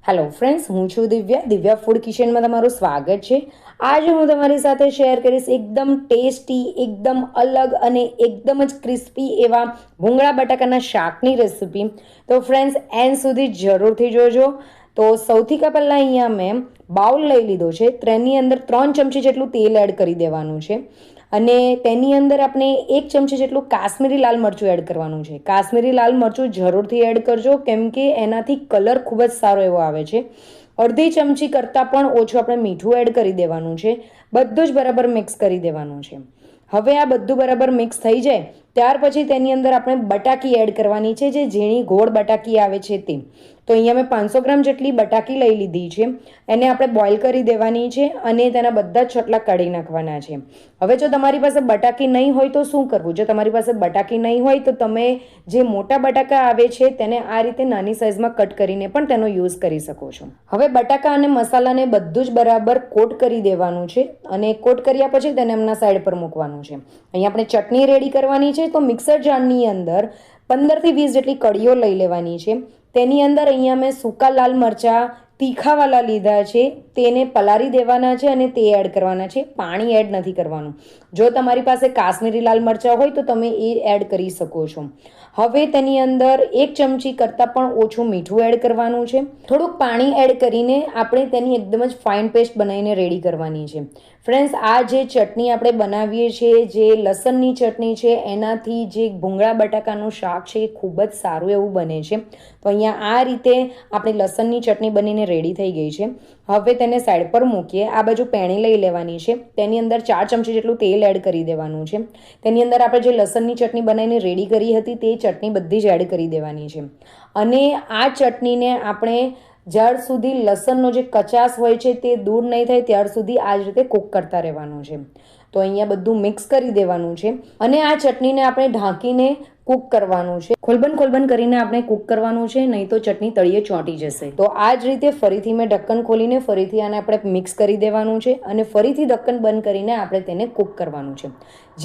Hello friends, હું છું Divya food કિચનમાં તમારું સ્વાગત છે। આજે હું તમારી સાથે શેર કરીશ એકદમ ટેસ્ટી, એકદમ અલગ અને એકદમ જ ક્રિસ્પી એવા ભૂંગળા બટાકાના શાકની રેસીપી। તો ફ્રેન્ડ્સ, એન્ડ સુધી જરૂરથી જોજો। તો સૌથી પહેલાં અહીંયા મેં બાઉલ લઈ લીધો છે, તેની અંદર 3 ચમચી જેટલું તેલ એડ કરી દેવાનું છે અને તેની અંદર આપણે 1 ચમચી જેટલું કાશ્મીરી લાલ મરચું એડ કરવાનું છે। કાશ્મીરી લાલ મરચું જરૂરથી એડ કરજો, કેમ કે એનાથી કલર ખૂબ જ સારો એવો આવે છે। અડધી ચમચી કરતાં પણ ઓછું આપણે મીઠું એડ કરી દેવાનું છે। બધું જ બરાબર મિક્સ કરી દેવાનું છે। હવે આ બધું બરાબર મિક્સ થઈ જાય ત્યાર પછી તેની અંદર આપણે બટાકી એડ કરવાની છે, જે ઝીણી ગોળ બટાકી આવે છે તે। તો અહીંયા મેં 500 ગ્રામ જેટલી બટાકી લઈ લીધી છે, એને આપણે બોઇલ કરી દેવાની છે અને તેના બધા જ છટલા કાઢી નાખવાના છે। હવે જો તમારી પાસે બટાકી નહીં હોય તો શું કરવું? જો તમારી પાસે બટાકી નહીં હોય તો તમે જે મોટા બટાકા આવે છે તેને આ રીતે નાની સાઇઝમાં કટ કરીને પણ તેનો યુઝ કરી શકો છો। હવે બટાકા અને મસાલાને બધું જ બરાબર કોટ કરી દેવાનું છે અને કોટ કર્યા પછી તેને એમના સાઈડ પર મૂકવાનું છે। અહીંયા આપણે ચટણી રેડી કરવાની છે, તો મિક્સર જારની અંદર 15 થી 20 જેટલી કળીઓ લઈ લેવાની છે। તેની અંદર અહીંયા મેં સૂકા લાલ મરચાં તીખાવાલા લીધા છે, તેને પલાળી દેવાના છે અને તે એડ કરવાના છે, પાણી એડ નથી કરવાનું। જો તમારી પાસે કાશ્મીરી લાલ મરચાં હોય તો તમે એ એડ કરી શકો છો। હવે તેની અંદર 1 ચમચી કરતાં પણ ઓછું મીઠું એડ કરવાનું છે। થોડુંક પાણી એડ કરીને આપણે તેની એકદમ જ ફાઇન પેસ્ટ બનાવીને રેડી કરવાની છે। ફ્રેન્ડ્સ, આ જે ચટણી આપણે બનાવીએ છીએ, જે લસણની ચટણી છે, એનાથી જે ભૂંગળા બટાકાનું શાક છે એ ખૂબ જ સારું એવું બને છે। તો અહીંયા આ રીતે આપણી લસણની ચટણી બનીને રેડી થઈ ગઈ છે। હવે તેને સાઈડ પર મૂકીએ। આ બાજુ પેણી લઈ લેવાની છે, તેની અંદર 4 ચમચી જેટલું તેલ એડ કરી દેવાનું છે। તેની અંદર આપણે જે લસણની ચટણી બનાવીને રેડી કરી હતી તે ચટણી બધી જ એડ કરી દેવાની છે અને આ ચટણીને આપણે જ્યાર સુધી લસણનો જે કચાશ હોય છે તે દૂર નહીં થાય ત્યાર સુધી આ જ રીતે કૂક કરતા રહેવાનું છે। તો અહીંયા બધું મિક્સ કરી દેવાનું છે અને આ ચટણીને આપણે ઢાંકીને કૂક કરવાનું છે। ખોલબન કરીને આપણે કૂક કરવાનું છે, નહીં તો ચટણી તળિયે ચોંટી જશે। તો આ જ રીતે ફરીથી મેં ઢક્કન ખોલીને ફરીથી આને આપણે મિક્સ કરી દેવાનું છે અને ફરીથી ઢક્કન બંધ કરીને આપણે તેને કૂક કરવાનું છે।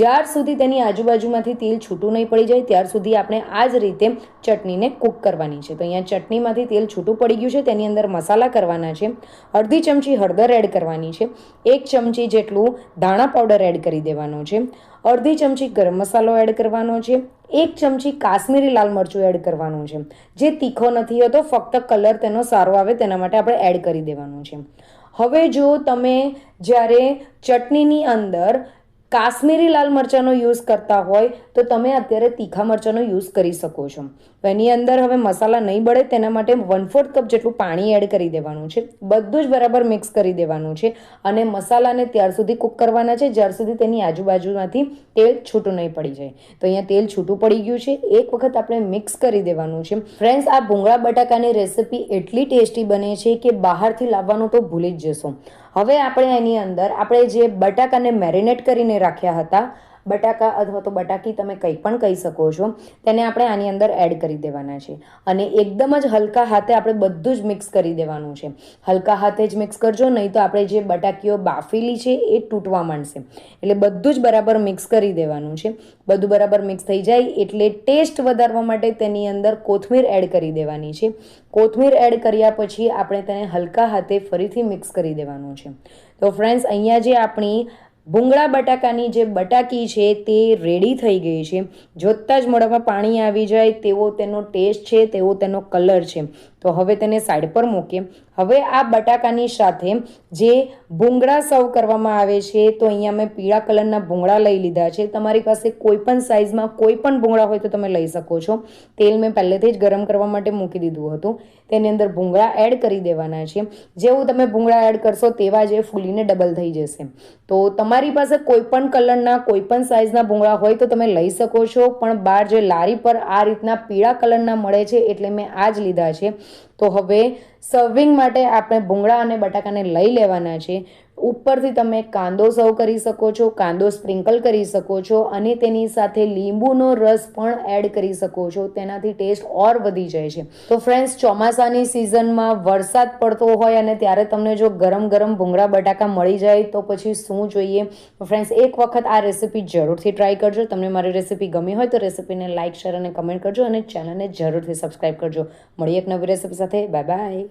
જ્યાર સુધી તેની આજુબાજુમાંથી તેલ છૂટું નહીં પડી જાય ત્યાર સુધી આપણે આ જ રીતે ચટણીને કૂક કરવાની છે। તો અહીંયા ચટણીમાંથી તેલ છૂટું પડી ગયું છે, તેની અંદર મસાલા કરવાના છે। અડધી ચમચી હળદર એડ કરવાની છે, 1 ચમચી જેટલું ધાણા પાવડર એડ કરી દેવાનો છે, અડધી ચમચી ગરમ મસાલો એડ કરવાનો છે, 1 ચમચી કાશ્મીરી લાલ મરચું એડ કરવાનું છે, જે તીખો નથી હોતો, ફક્ત કલર તેનો સારો આવે તેના માટે આપણે એડ કરી દેવાનું છે। હવે જો તમે જ્યારે ચટણીની અંદર કાશ્મીરી લાલ મરચાંનો યુઝ કરતા હોય તો તમે અત્યારે તીખા મરચાંનો યુઝ કરી શકો છો। તો એની અંદર હવે મસાલા નહીં બળે તેના માટે 1/4 કપ જેટલું પાણી એડ કરી દેવાનું છે। બધું જ બરાબર મિક્સ કરી દેવાનું છે અને મસાલાને ત્યાર સુધી કૂક કરવાના છે જ્યાર સુધી તેની આજુબાજુમાંથી તેલ છૂટું નહીં પડી જાય। તો અહીંયા તેલ છૂટું પડી ગયું છે, એક વખત આપણે મિક્સ કરી દેવાનું છે। ફ્રેન્ડ્સ, આ ભૂંગળા બટાકાની રેસીપી એટલી ટેસ્ટી બને છે કે બહારથી લાવવાનું તો ભૂલી જ જશો। હવે આપણે એની અંદર આપણે જે બટાકાને મેરિનેટ કરીને રાખ્યા હતા, બટાકા અથવા તો બટાકી તમે કંઈ પણ કહી શકો છો, તેને આપણે આની અંદર એડ કરી દેવાના છે અને એકદમ જ હલકા હાથે આપણે બધું જ મિક્સ કરી દેવાનું છે। હલકા હાથે જ મિક્સ કરજો, નહીં તો આપણે જે બટાકીઓ બાફેલી છે એ તૂટવા માંડશે। એટલે બધું જ બરાબર મિક્સ કરી દેવાનું છે। બધું બરાબર મિક્સ થઈ જાય એટલે ટેસ્ટ વધારવા માટે તેની અંદર કોથમીર એડ કરી દેવાની છે। કોથમીર એડ કર્યા પછી આપણે તેને હલકા હાથે ફરીથી મિક્સ કરી દેવાનું છે। તો ફ્રેન્ડ્સ, અહીંયા જે આપણી ભૂંગળા બટાકાની જે બટાકી છે તે રેડી થઈ ગઈ છે। જોતાં જ મોઢામાં પાણી આવી જાય તેવો તેનો ટેસ્ટ છે, તેવો તેનો કલર છે। તો હવે તેને સાઈડ પર મૂકીએ। હવે આ બટાકાની સાથે જે ભૂંગળા સર્વ કરવામાં આવે છે, તો અહીંયા મેં પીળા કલરના ભૂંગળા લઈ લીધા છે। તમારી પાસે કોઈ પણ સાઇઝમાં કોઈ પણ ભૂંગળા હોય તો તમે લઈ શકો છો। તેલ મેં પહેલેથી જ ગરમ કરવા માટે મૂકી દીધું હતું, તેની અંદર ભૂંગળા એડ કરી દેવાના છે। જેવું તમે ભૂંગળા એડ કરશો તેવા જ એ ફૂલીને ડબલ થઈ જશે। તો તમારી પાસે કોઈ પણ કલરના કોઈ પણ સાઇઝના ભૂંગળા હોય તો તમે લઈ શકો છો, પણ બહાર જે લારી પર આ રીતના પીળા કલરના મળે છે એટલે મેં આ જ લીધા છે। તો હવે સર્વિંગ માટે આપણે ભૂંગળા અને બટાકાને લઈ લેવાના છે। ઉપરથી તમે કાંદો સર્વ કરી શકો છો, કાંદો સ્પ્રિંકલ કરી શકો છો અને તેની સાથે લીંબુનો રસ પણ એડ કરી શકો છો, તેનાથી ટેસ્ટ ઓર વધી જાય છે। તો ફ્રેન્ડ્સ, ચોમાસાની સિઝનમાં વરસાદ પડતો હોય અને ત્યારે તમને જો ગરમ ગરમ ભૂંગળા બટાકા મળી જાય તો પછી શું જોઈએ। તો ફ્રેન્ડ્સ, એક વખત આ રેસીપી જરૂરથી ટ્રાય કરજો। તમને મારી રેસીપી ગમી હોય તો રેસીપીને લાઇક, શેર અને કમેન્ટ કરજો અને ચેનલને જરૂરથી સબસ્ક્રાઈબ કરજો। મળીએ એક નવી રેસીપી સાથે। Bye bye.